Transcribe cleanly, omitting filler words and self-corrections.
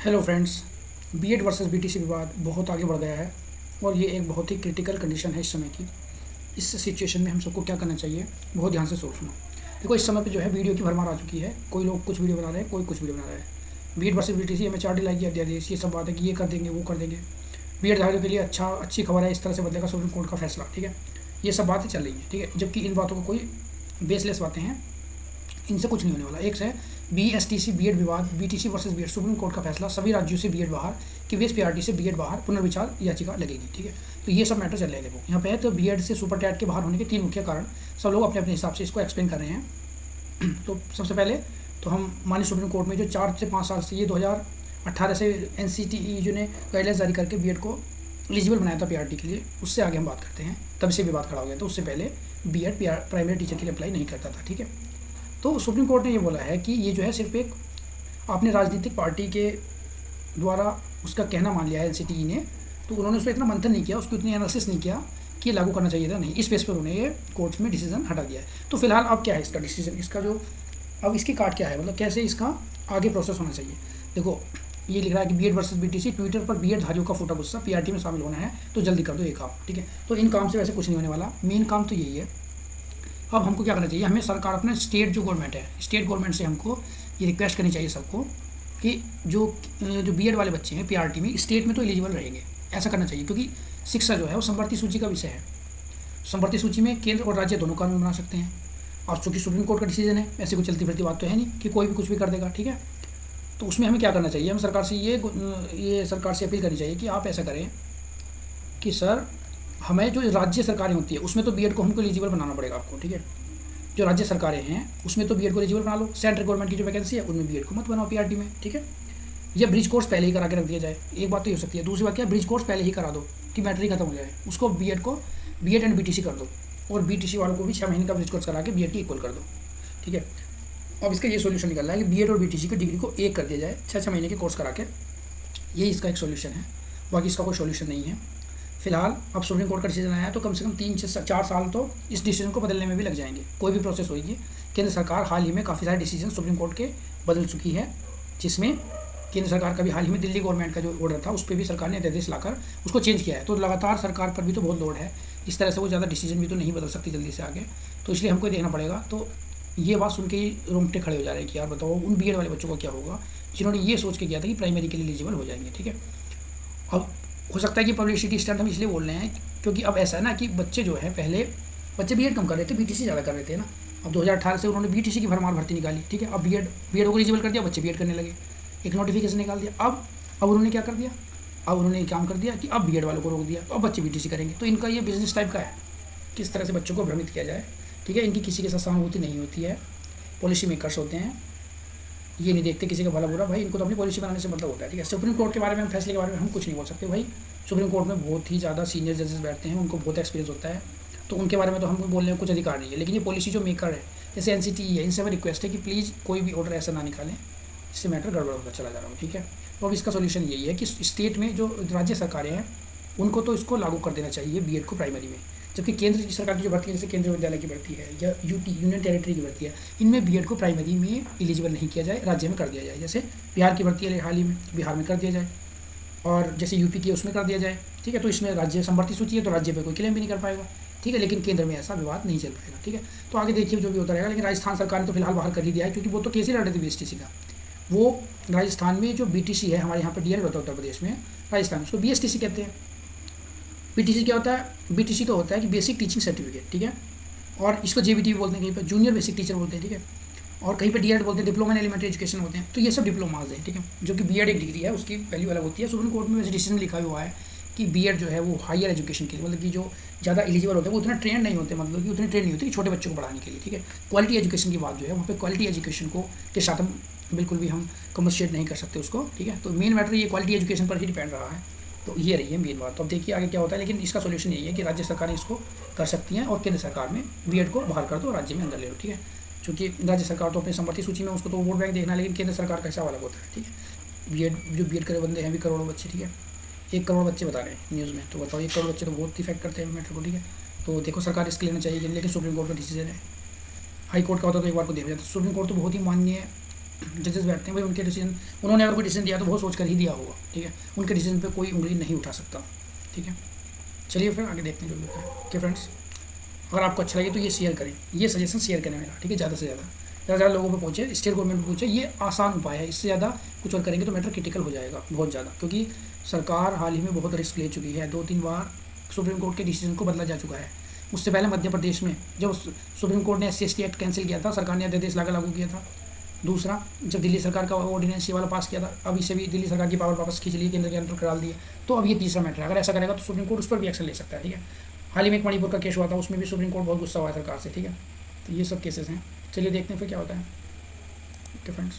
Hello friends. BEd versus BTC विवाद बहुत आगे बढ़ गया है और ये एक बहुत ही क्रिटिकल कंडीशन है इस समय की। इस सिचुएशन में हम सबको क्या करना चाहिए, बहुत ध्यान से सोचना। देखो, इस समय पे जो है वीडियो की भरमार आ चुकी है। कोई लोग कुछ वीडियो बना रहे हैं, कोई कुछ वीडियो बना रहा है। बीएड वर्सेस बीटीसी, एमएचआरडी लाएगी अध्यादेश, ये सब बात है कि ये कर देंगे वो कर देंगे। बीएड धारियों के लिए अच्छी खबर है, इस तरह से बदलेगा सुप्रीम कोर्ट का फैसला। ठीक है, ये सब बातें चल रही हैं। ठीक है, जबकि इन बातों का कोई बेसलेस बातें हैं, इनसे कुछ नहीं होने वाला। एक है बीएसटीसी बीएड विवाद, BTC versus BEd, supreme court का फैसला, सभी राज्यों से बीएड बाहर कि वेस पीआरटी से बीएड बाहर, पुनर्विचार याचिका लगेगी। ठीक है, तो ये सब मैटर चल रहे हैं। देखो यहाँ पे है, तो बीएड से सुपर टैट के बाहर होने के 3 मुख्य कारण सब लोग अपने अपने हिसाब से इसको एक्सप्लेन कर रहे हैं। तो सबसे पहले तो हम माननीय सुप्रीम कोर्ट में जो 4 से 5 साल से, ये 2018 से एनसीटीई जो ने गाइडलाइंस जारी करके बीएड को एलिजिबल बनाया था पीआरटी के लिए, उससे आगे हम बात करते हैं। तब से विवाद खड़ा हो गया, तो उससे पहले बीएड प्राइमरी टीचर के लिए अप्लाई नहीं करता था। ठीक है, तो सुप्रीम कोर्ट ने ये बोला है कि ये जो है सिर्फ एक आपने राजनीतिक पार्टी के द्वारा उसका कहना मान लिया है एनसीटीई ने, तो उन्होंने उस पर इतना मंथन नहीं किया, उसको इतनी एनालिसिस नहीं किया कि ये लागू करना चाहिए था। नहीं, इस बेस पर उन्होंने ये कोर्ट में डिसीजन हटा दिया है। तो फिलहाल अब क्या है इसका डिसीजन, इसका जो अब इसकी काट क्या है, मतलब कैसे इसका आगे प्रोसेस होना चाहिए। देखो, ये लिख रहा है कि बीएड वर्सेस बीटीसी, ट्विटर पर बीएड धारियों का फूटा गुस्सा, पीआरटी में शामिल होना है तो जल्दी कर दो ये काम। ठीक है, तो इन काम से वैसे कुछ नहीं होने वाला, मेन काम तो यही है। अब हमको क्या करना चाहिए, हमें सरकार, अपने स्टेट जो गवर्नमेंट है, स्टेट गवर्नमेंट से हमको ये रिक्वेस्ट करनी चाहिए सबको कि जो बीएड वाले बच्चे हैं पीआरटी में, स्टेट में तो एलिजिबल रहेंगे, ऐसा करना चाहिए। क्योंकि शिक्षा जो है वो संवर्ती सूची का विषय है। संवर्ती सूची में केंद्र और राज्य दोनों कानून बना सकते हैं, और चूँकि सुप्रीम कोर्ट का डिसीजन है, ऐसी कोई चलती फिरती बात तो है नहीं कि कोई भी कुछ भी कर देगा। ठीक है, तो उसमें हमें क्या करना चाहिए, हम सरकार से ये सरकार से अपील करनी चाहिए कि आप ऐसा करें कि सर, हमें जो राज्य सरकारें होती है उसमें तो बीएड को हमको एलिजिबल बनाना पड़ेगा आपको। ठीक है, जो राज्य सरकारें हैं उसमें तो बीएड को एलिजिबल बना लो। सेंट्रल गवर्नमेंट की जो वैकेंसी है उनमें बीएड को मत बनाओ पीआरटी में। ठीक है, या ब्रिज कोर्स पहले ही करा के रख दिया जाए, एक बात तो ये हो सकती है। दूसरी बात क्या है, ब्रिज कोर्स पहले ही करा दो कि मैटर ही खत्म हो जाए, उसको बीएड एंड बीटीसी कर दो, और बीटीसी वालों को भी 6 महीने का ब्रिज कोर्स करा के बीएड की इक्वल कर दो। ठीक है, अब इसका ये सोल्यूशन निकलना है कि बीएड और बीटीसी की डिग्री को एक कर दिया जाए 6 महीने के कोर्स करा के, ये इसका एक सोल्यूशन है। बाकी इसका कोई सोल्यूशन नहीं है फिलहाल। अब सुप्रीम कोर्ट का डिसीजन आया है, तो कम से कम 3 से 4 साल तो इस डिसीजन को बदलने में भी लग जाएंगे, कोई भी प्रोसेस होगी। केंद्र सरकार हाल ही में काफ़ी सारे डिसीजन सुप्रीम कोर्ट के बदल चुकी है, जिसमें केंद्र सरकार का भी हाल ही में दिल्ली गवर्नमेंट का जो ऑर्डर था उस पर भी सरकार ने अध्यादेश लाकर उसको चेंज किया है। तो लगातार सरकार पर भी तो बहुत लोड है, इस तरह से वो ज़्यादा डिसीजन भी तो नहीं बदल सकती जल्दी से आगे, तो इसलिए हमको देखना पड़ेगा। तो ये बात सुन के ही रोंगटे खड़े हो जा रहे हैं कि यार बताओ उन बीएड वाले बच्चों को क्या होगा जिन्होंने ये सोच के किया था कि प्राइमरी के लिए एलिजिबल हो जाएंगे। ठीक है, अब हो सकता है कि पब्लिसिटी स्टंट हम इसलिए बोल रहे हैं क्योंकि अब ऐसा है ना कि बच्चे जो है, पहले बच्चे बीएड कम कर रहे थे, बीटीसी ज़्यादा कर रहे थे ना। अब 2018 से उन्होंने बीटीसी की भरमार भर्ती निकाली। ठीक है, अब बीएड को एलिजिबल कर दिया, बच्चे बीएड करने लगे, एक नोटिफिकेशन निकाल दिया। अब उन्होंने क्या कर दिया, अब उन्होंने काम कर दिया कि अब बीएड वालों को रोक दिया, तो अब बच्चे बीटीसी करेंगे। तो इनका ये बिजनेस टाइप का है, किस तरह से बच्चों को भ्रमित किया जाए। ठीक है, इनकी किसी के साथ सहानुभूति नहीं होती है, पॉलिसी मेकर्स होते हैं, ये नहीं देखते किसी का भला बुरा। भाई इनको तो अपनी पॉलिसी बनाने से मतलब होता है। ठीक है, सुप्रीम कोर्ट के बारे में, फैसले के बारे में हम कुछ नहीं बोल सकते। भाई सुप्रीम कोर्ट में बहुत ही ज़्यादा सीनियर जजेस बैठते हैं, उनको बहुत एक्सपीरियंस होता है, तो उनके बारे में तो हम बोलने में कुछ अधिकार नहीं है। लेकिन ये पॉलिसी जो मेकर है, जैसे एनसीटीई है, इनसे मैं रिक्वेस्ट है कि प्लीज़ कोई भी ऑर्डर ऐसा ना निकालें इससे मैटर गड़बड़ होता चला जा रहा हो। ठीक है, तो अब इसका सोल्यूशन यही है कि स्टेट में जो राज्य सरकारें हैं उनको तो इसको लागू कर देना चाहिए बीएड को प्राइमरी में, जबकि केंद्र की सरकार की जो भर्ती है, जैसे केंद्रीय विद्यालय की भर्ती है या यूटी यूनियन टेरिटरी की भर्ती है, इनमें बीएड को प्राइमरी में एलिजिबल नहीं किया जाए, राज्य में कर दिया जाए। जैसे बिहार की भर्ती है हाल ही में, बिहार में कर दिया जाए, और जैसे यूपी की उसमें कर दिया जाए। ठीक है, तो इसमें राज्य संवर्ती सूची है तो राज्य पे कोई क्लेम भी नहीं कर पाएगा। ठीक है, लेकिन केंद्र में ऐसा विवाद नहीं चल पाएगा। ठीक है, तो आगे देखिए जो भी होता रहेगा। लेकिन राजस्थान सरकार ने तो फिलहाल बाहर कर ही दिया है, क्योंकि वो तो केस ही लड़ रही थी बीएसटीसी का। वो राजस्थान में जो बीटीसी है, हमारे यहाँ पर डीएल होता है उत्तर प्रदेश में, राजस्थान उसको बीएसटीसी कहते हैं। बीटीसी क्या होता है, बीटीसी तो होता है कि बेसिक टीचिंग सर्टिफिकेट। ठीक है, और इसको जेबीटी भी बोलते हैं, कहीं पर जूनियर बेसिक टीचर बोलते हैं। ठीक है, और कहीं पे डीएड बोलते हैं, डिप्लोमा इन एलिमेंट्री एजुकेशन होते हैं। तो ये सब डिप्लोमाज हैं। ठीक है, जो कि बीएड एक डिग्री है, उसकी वैल्यू अलग होती है। सुप्रीम कोर्ट में वैसे डिसीजन लिखा हुआ है कि बीएड जो है वो हायर एजुकेशन के लिए, मतलब कि जो ज़्यादा एलिजिबल होते हैं वो उतना ट्रेन नहीं होते, मतलब कि उतने ट्रेन नहीं होते कि छोटे बच्चों को पढ़ाने के लिए। ठीक है, क्वालिटी एजुकेशन की बात जो है वहाँ पे क्वालिटी एजुकेशन को के साथ हम बिल्कुल भी हम कमर्शिएट नहीं कर सकते उसको। ठीक है, तो मेन मैटर ये क्वालिटी एजुकेशन पर ही डिपेंड रहा है। तो ये रही है मेन बात। तो अब देखिए आगे क्या होता है, लेकिन इसका सोल्यूशन यही है कि राज्य सरकारें इसको कर सकती हैं, और केंद्र सरकार में बीएड को बाहर कर दो, राज्य में अंदर ले लो। ठीक है, क्योंकि राज्य सरकार तो अपनी संपत्ति सूची में, उसको तो वोट बैंक देखना है, लेकिन केंद्र सरकार का हिसाब अलग होता है। ठीक है, बीएड करे बंदे हैं भी करोड़ों बच्चे। ठीक है, 1 करोड़ बच्चे बता रहे हैं न्यूज़ में, तो बताओ 1 करोड़ बच्चे तो बहुत इफेक्ट करते हैं मैटर को। ठीक है, तो देखो सरकार रिस्क लेना चाहिए, लेकिन सुप्रीम कोर्ट का डिसीजन है। हाई कोर्ट का होता तो एक बार को देखा जाता। सुप्रीम कोर्ट तो बहुत ही माननीय जजेस बैठते हैं भाई, उनके डिसीजन, उन्होंने अगर कोई डिसीजन दिया तो बहुत सोच कर ही दिया होगा, ठीक है, उनके डिसीजन पे कोई उंगली नहीं उठा सकता, ठीक है। चलिए फिर आगे देखते हैं जो भी होता है। ओके फ्रेंड्स, अगर आपको अच्छा लगे तो ये शेयर करें, ये सजेशन शेयर करें मेरा, ठीक है, ज़्यादा से ज़्यादा लोगों पे पहुँचे, स्टेट गवर्नमेंट पे पहुँचे। ये आसान उपाय है, इससे ज़्यादा कुछ और करेंगे तो मैटर क्रिटिकल हो जाएगा बहुत ज़्यादा, क्योंकि सरकार हाल ही में बहुत रिस्क ले चुकी है, 2-3 बार सुप्रीम कोर्ट के डिसीजन को बदला जा चुका है। उससे पहले मध्य प्रदेश में जब सुप्रीम कोर्ट ने SC/ST एक्ट कैंसिल किया था, सरकार ने अध्यादेश लागू किया था। दूसरा, जब दिल्ली सरकार का ऑर्डिनेंस ये वाला पास किया था, अब इसे भी दिल्ली सरकार की पावर वापस खींच ली, केंद्र के अंदर डाल दिए। तो अब ये तीसरा मैटर है, अगर ऐसा करेगा तो सुप्रीम कोर्ट उस पर भी एक्शन ले सकता है, ठीक है। हाल ही में एक मणिपुर का केस हुआ था, उसमें भी सुप्रीम कोर्ट बहुत गुस्सा हुआ है सरकार से, ठीक है। तो ये सब केसेस हैं। चलिए देखते हैं फिर क्या होता है। Okay friends.